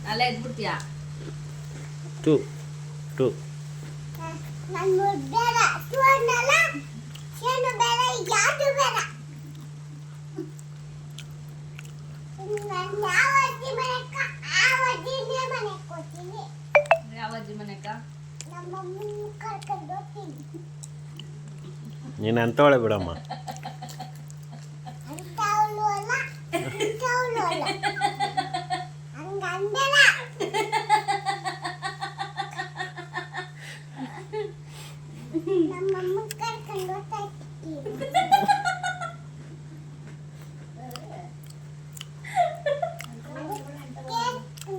ಅಲ್ಲೇ ಇದ್ಬಿಡ್ತೀಯಾ? To to ನಾನು ಬೇಡ ಟು ಅನ್ನಲ್ಲ, ಏನು ಬೇಡ, ಯಾವುದು ಬೇಡ. ನಾನು ಯಾವ ಅಜ್ಜಿ ಮನೆಕ ಆ ಅಜ್ಜಿನೇ ಮನೆ ಕೊಡ್ತೀನಿ. ಯಾವ ಅಜ್ಜಿ ಮನೆಕ? ನಮ್ಮ ಅಮ್ಮನ ಕರ್ಕೊಂಡು ಹೋಗ್ತೀನಿ. ನೀನು ಅಂತವಳೆ ಬಿಡಮ್ಮ. ಅಂತವಳು ಅಲ್ಲ, ಇಂಥವಳು ಅಲ್ಲ, ಹಂಗ ಅಂದಲ್ಲ. ನಮ್ಮ ಅಮ್ಮನ ಕರ್ಕೊಂಡು ಹೋಗ್ತಾ ಇರ್ತೀನಿ.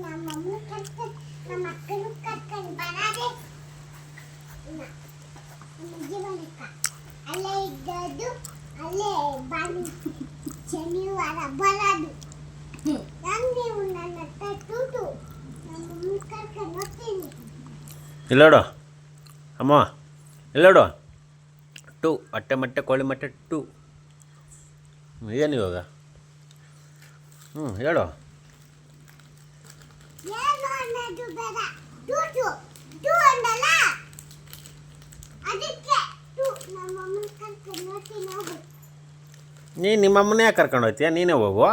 ನಮ್ಮ ಅಮ್ಮನ ಕರ್ಕೊಂಡು ನಮ್ಮ ಅಕ್ಕನ ಕರ್ಕೊಂಡು ಬರೋದೇ ನಮ್ಮ ಜೀವನಕ್ಕ. ಅಲ್ಲೇ ಇದ್ದದ್ದು, ಅಲ್ಲೇ ಬಂದು ಶನಿವಾರ ಬರೋದು. ನೀವು ನನ್ನ ಹತ್ರ ಟೂಟು ನಮ್ಮ ಅಮ್ಮನ ಕರ್ಕೊಂಡು ಹೋಗ್ತೀನಿ. ಇಲ್ಲೋಡು ಅಮ್ಮ, ಇಲ್ಲೋಡು. ಟು ಹೊಟ್ಟೆ ಮೊಟ್ಟೆ ಕೋಳಿ ಮೊಟ್ಟೆ ಟು. ಏನು ಇವಾಗ? ಹೇಳು. ಏನು ಅನ್ನೋದು ಬೇಡ, ಟೂಟು ಟು ಅಂದಲ್ಲ, ಅದಕ್ಕೆ ಟು. ನಮ್ಮ ಅಮ್ಮನ ಕರ್ಕೊಂಡು ಹೋಗ್ತೀನಿ, ಹೋಗು. ನೀನು ನಿಮ್ಮ ಅಮ್ಮನೇ ಯಾಕೆ ಕರ್ಕೊಂಡು ಹೋಗ್ತೀಯ? ನೀನೇ ಹೋಗು.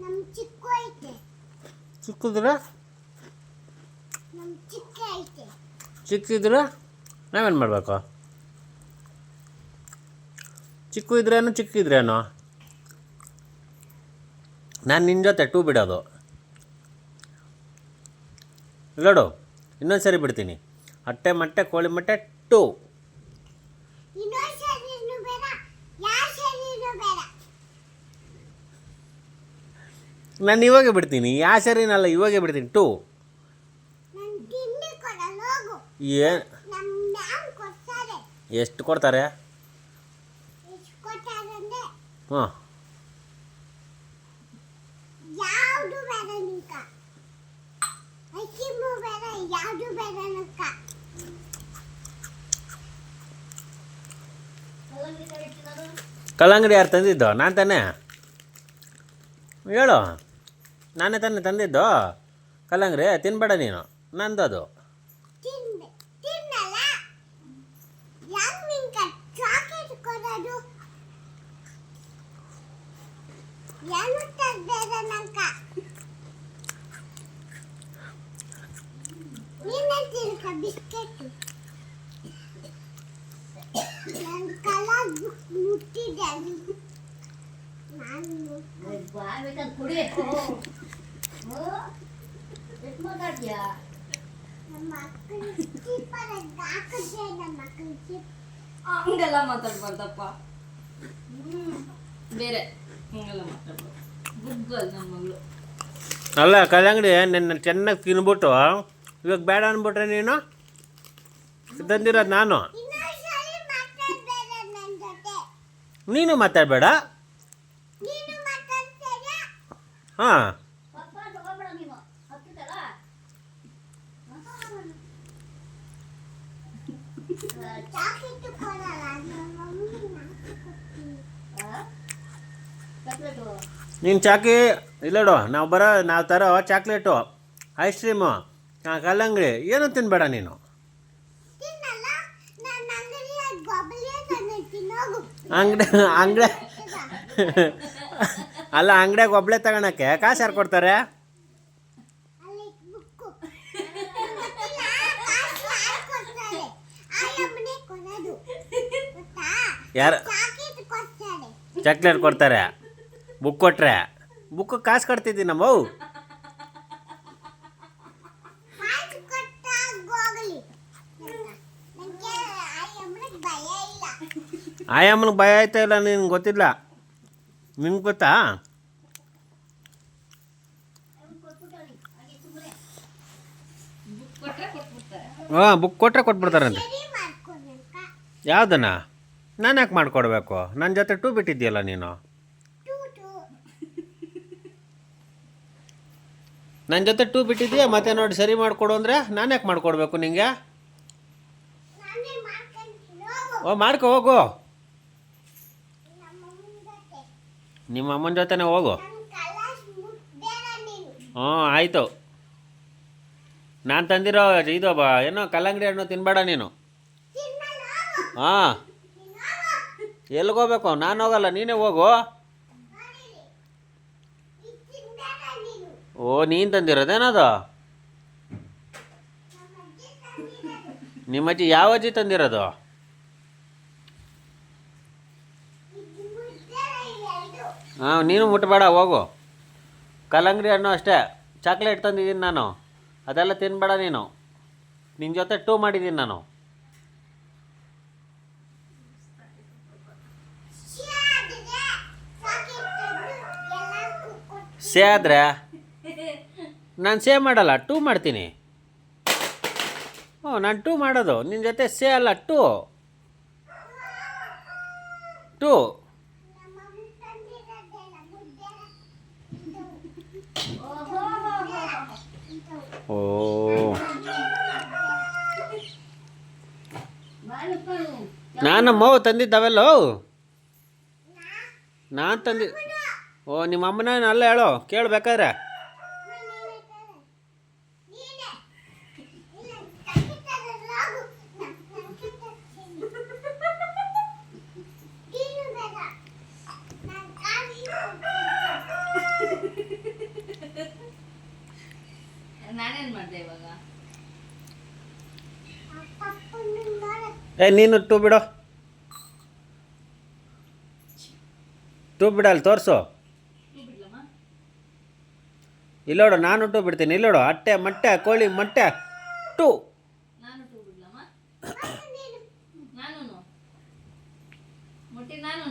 ನಮ್ಮ ಚಿಕ್ಕ ಐತೆ, ಚಿಕ್ಕದ್ರೆ ನಮ್ಮ ಚಿಕ್ಕ ಐತೆ. ಚಿಕ್ಕಿದ್ರೆ ನಾವೇನು ಮಾಡಬೇಕು? ಚಿಕ್ಕ ಇದ್ರೇನು ಚಿಕ್ಕಿದ್ರೇನು? ನಾನು ನಿನ್ನ ಜೊತೆ ಟೂ ಬಿಡೋದು. ಇಲ್ಲೋಡು, ಇನ್ನೊಂದು ಸರಿ ಬಿಡ್ತೀನಿ. ಹೊಟ್ಟೆ ಮೊಟ್ಟೆ ಕೋಳಿ ಮೊಟ್ಟೆ ಟೂ. ಇನ್ನೊಂದು ಶರೀರನು ಬೇಡ, ಯಾವ ಶರೀರನು ಬೇಡ. ನಾನು ಇವಾಗೆ ಬಿಡ್ತೀನಿ. ಯಾವ ಸರಿನಲ್ಲ, ಇವಾಗೆ ಬಿಡ್ತೀನಿ. ಟೂ. ನನ್ನ ತಿಂಡಿ ಕೊಡಲ್ಲ, ಹೋಗು. ಏನು? ನಮ್ಮ ಮ್ಯಾಮ್ ಕೊಡ್ತಾರೆ. ಎಷ್ಟು ಕೊಡ್ತಾರೆ? ಎಷ್ಟು ಕೊಡ್ತಾರೆ ಅಂದ್ರೆ ಹಾಂ, ಯಾವುದು ಬೇಡ ನಿಂಕ, ಐಸಿಮು ಬೇಡ, ಯಾವುದು ಬೇಡ ನಕ್ಕ. ಕಲ್ಲಂಗಡಿ ಯಾರು ತಂದಿದ್ದು? ನಾನು ತಾನೇ. ಹೇಳು, ನಾನೇ ತಾನೇ ತಂದಿದ್ದು ಕಲ್ಲಂಗಡಿ. ತಿನ್ಬೇಡ ನೀನು, ನಂದದು. ತಿನ್ನಲ್ಲ, ಯಾಕೆ ನಿಂಕ ಚಾಕ್ಲೇಟ್ ಕೊಡೋದು? ಏನು ತರಬೇಡ ನಂಕ. ನೀನೇ ತಿನ್ಕ ಬಿಸ್ಕೆಟ್. ನನ್ನ ಕಲರ್ ಮುಟ್ಟಿದೆ, ನಾನು ನಮ್ಮ ಅಕ್ಕನ ಚೀಪರ ಹಾಕಿದ್ರೆ, ನಮ್ಮ ಅಕ್ಕನ ಚೀಪ್ ಹಂಗೆಲ್ಲ ಮಾತಾಡ್ಬಾರ್ದಪ್ಪ. ಬೇರೆ ಹಂಗೆಲ್ಲ ಮಾತಾಡ್ಬಾರ್ದು. ಗುಡ್ ನನ್ನ ಮಗಳು. ಅಲ್ಲ, ಕಲ್ಲಂಗಡಿ ನಿನ್ನ ಚೆನ್ನಾಗಿ ತಿನ್ಬಿಟ್ಟು ಇವಾಗ ಬೇಡ ಅಂದ್ಬಿಟ್ರೆ ನೀನು ತಂದಿರೋದು ನಾನು. ಇನ್ನೊಂದ್ಸಲಿ ಮಾತಾಡ್ಬೇಡ ನನ್ನ ಜೊತೆ. ನೀನು ಮಾತಾಡಬೇಡ. ನೀನು ಮಾತಾಡ್ತೀಯ, ಹಾಂ, ಚಾಕ್ಲೇಟ್ ಕೊಡಲ್ಲ, ನಮ್ಮ ಮಮ್ಮಿ ನಾಲ್ಕು ಕೊಡ್ತೀನಿ. ನೀನು ಚಾಕಿ ಇಲ್ಲೋಡು. ನಾವು ತರೋ ಚಾಕ್ಲೇಟು, ಐಸ್ ಕ್ರೀಮು, ಕಲ್ಲಂಗಡಿ ಏನು ತಿನ್ಬೇಡ ನೀನು. ತಿನ್ನಲ್ಲ, ನನ್ನ ಅಂಗಡಿಯ ಗೊಬ್ಬಲಿಯ ತಂದಿರ್ತೀನಿ, ಹೋಗು. ಅಂಗಡಿ ಅಲ್ಲ, ಅಂಗಡಿಯಾಗ ಒಬ್ಳೆ ತಗೊಳಕ್ಕೆ ಕಾಸು ಯಾರು ಕೊಡ್ತಾರೆ? ಅಲ್ಲಿ ಬುಕ್ಕು ಗೊತ್ತಿಲ್ಲ, ಕಾಸು ಯಾರು ಕೊಡ್ತಾರೆ? ಆಯಮ್ಮನೇ ಕೊಡೋದು, ಗೊತ್ತಾ? ಯಾರು ಚಾಕ್ಲೇಟ್ ಕೊಡ್ತಾರೆ. ಚಾಕ್ಲೇಟ್ ಕೊಡ್ತಾರೆ? ಬುಕ್ ಕೊಟ್ರೆ ಬುಕ್ ಕಾಸು ಕೊಡ್ತಿದ್ದೀನಿ ನಮ್ಮ. ಕಾಸು ಕೊಟ್ಟಾಗ ಹೋಗಲಿ. ನನಗೆ ಆಯಮ್ಮನಿಗೆ ಭಯ ಇಲ್ಲ. ಆಯಮ್ಮನಿಗೆ ಭಯ ಆಯ್ತಾ ಇಲ್ಲ ನಿನ್ಗೆ ಗೊತ್ತಿಲ್ಲ. ನಿನ್ಗೆ ಗೊತ್ತಾ? ಬುಕ್ ಕೊಟ್ಟರೆ ಕೊಟ್ಬಿಡ್ತಾರಂತೆ. ಸರಿ ಮಾಡ್ಕೊಡ್ಬೇಕ. ಯಾವುದನ್ನ? ನಾನು ಯಾಕೆ ಮಾಡಿಕೊಡ್ಬೇಕು? ನನ್ನ ಜೊತೆ ಟೂ ಬಿಟ್ಟಿದ್ದೀಯಲ್ಲ ನೀನು. ಟೂಟು ನನ್ನ ಜೊತೆ ಟೂ ಬಿಟ್ಟಿದ್ದೀಯ, ಮತ್ತೆ ನೋಡಿ ಸರಿ ಮಾಡಿಕೊಡು ಅಂದರೆ ನಾನು ಯಾಕೆ ಮಾಡಿಕೊಡ್ಬೇಕು ನಿಂಗೆ? ನಾನೇ ಮಾಡ್ಕೊಂತೀನಿ, ಹೋಗು. ಓ, ಮಾಡ್ಕೊ ಹೋಗು. ನಮ್ಮ ಅಮ್ಮನ ಜೊತೆ ನಿಮ್ಮ ಅಮ್ಮನ ಜೊತೆನೇ ಹೋಗು. ನನ್ನ ಕಲಾಸ್ ಮುಟ್ಬೇಡ ನೀನು. ಹ್ಞೂ ಆಯಿತು. ನಾನು ತಂದಿರೋ ಇದು ಏನೋ ಕಲ್ಲಂಗಡಿ ಹಣ್ಣು ತಿನ್ಬೇಡ ನೀನು. ಹಾಂ, ಎಲ್ಲಿಗೋಗ್ಬೇಕು? ನಾನು ಹೋಗಲ್ಲ, ನೀನೇ ಹೋಗು. ಓ, ನೀನು ತಂದಿರೋದೇನದು? ನಿಮ್ಮ ಅಜ್ಜಿ ಯಾವ ಅಜ್ಜಿ ತಂದಿರೋದು? ಹಾಂ, ನೀನು ಮುಟ್ಬೇಡ, ಹೋಗು. ಕಲ್ಲಂಗಡಿ ಹಣ್ಣು ಅಷ್ಟೇ, ಚಾಕ್ಲೇಟ್ ತಂದಿದ್ದೀನಿ ನಾನು, ಅದೆಲ್ಲ ತಿನ್ಬೇಡ ನೀನು. ನಿನ್ನ ಜೊತೆ 2 ಮಾಡಿದ್ದೀನಿ ನಾನು. ಸೇ ಆದರೆ ನಾನು ಸೇ ಮಾಡಲ್ಲ, 2 ಮಾಡ್ತೀನಿ. ಹ್ಞೂ, ನಾನು 2 ಮಾಡೋದು ನಿನ್ನ ಜೊತೆ. ಸೇ ಅಲ್ಲ, 2. ಓ, ನಾನು ಮೌ ತಂದಿದ್ದಾವೆಲ್ಲೋ. ನಾನು ಓ, ನಿಮ್ಮ ಅಮ್ಮನ ಅಲ್ಲ ಹೇಳೋ, ಕೇಳಬೇಕಾದ್ರೆ. ನಾನೇನು ಮಾಡಿದೆ ಇವಾಗ? ನೀನು 2 ಬಿಡೋ, 2 ಬಿಡಲ್ಲ, ತೋರಿಸು. ಬಿಡ್ಲಮ್ಮ? ಇಲ್ಲೋಡು, ನಾನು 2 ಬಿಡ್ತೀನಿ. ಇಲ್ಲೋಡು, ಅಟ್ಟೆ ಮೊಟ್ಟೆ ಕೋಳಿ ಮೊಟ್ಟೆ 2. ನಾನು 2 ಬಿಡ್ಲಮ್ಮ? ನಾನು ಮುಟ್ಟಿ ನಾನು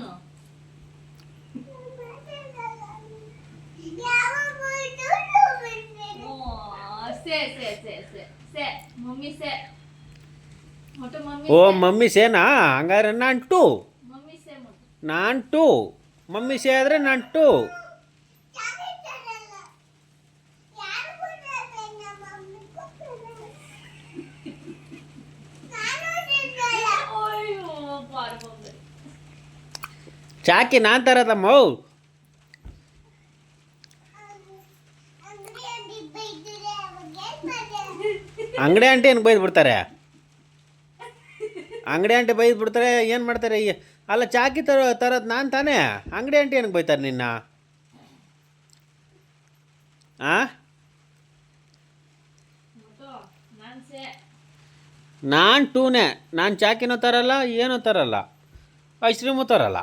ಮಮ್ಮಿ ಸೇ ಮೊಟ್ಟೆ ಮಮ್ಮಿ. ಓ, ಮಮ್ಮಿ ಸೇನಾ? ಹಂಗಾದ್ರೆ ನಾನು 2. ಮಮ್ಮಿ ಸೇ ಮೊಟ್ಟೆ. ನಾನು 2. ಮಮ್ಮಿ ಸೇ ಆದರೆ ನಾನು 2. ಚಾಕಿ ನಾನು ತರದಮ್ಮ. ಅಂಗಡಿ ಆಂಟಿ ಏನು ಬೈದು ಬಿಡ್ತಾರೆ? ಅಂಗಡಿ ಆಂಟಿ ಬೈದು ಬಿಡ್ತಾರೆ, ಏನು ಮಾಡ್ತಾರೆ? ಅಲ್ಲ, ಚಾಕಿ ತರೋದು ನಾನು ತಾನೇ. ಅಂಗಡಿ ಆಂಟಿ ಏನಕ್ಕೆ ಬೈತಾರೆ ನಿನ್ನ? ನಾನು 2ನೇ. ನಾನು ಚಾಕಿನೂ ತರಲ್ಲ, ಏನೂ ತರಲ್ಲ, ಐಸ್ ಕ್ರೀಮು ತರಲ್ಲ.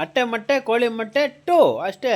ಅಟ್ಟೆ ಮೊಟ್ಟೆ ಕೋಳಿ ಮೊಟ್ಟೆ 2 ಅಷ್ಟೇ.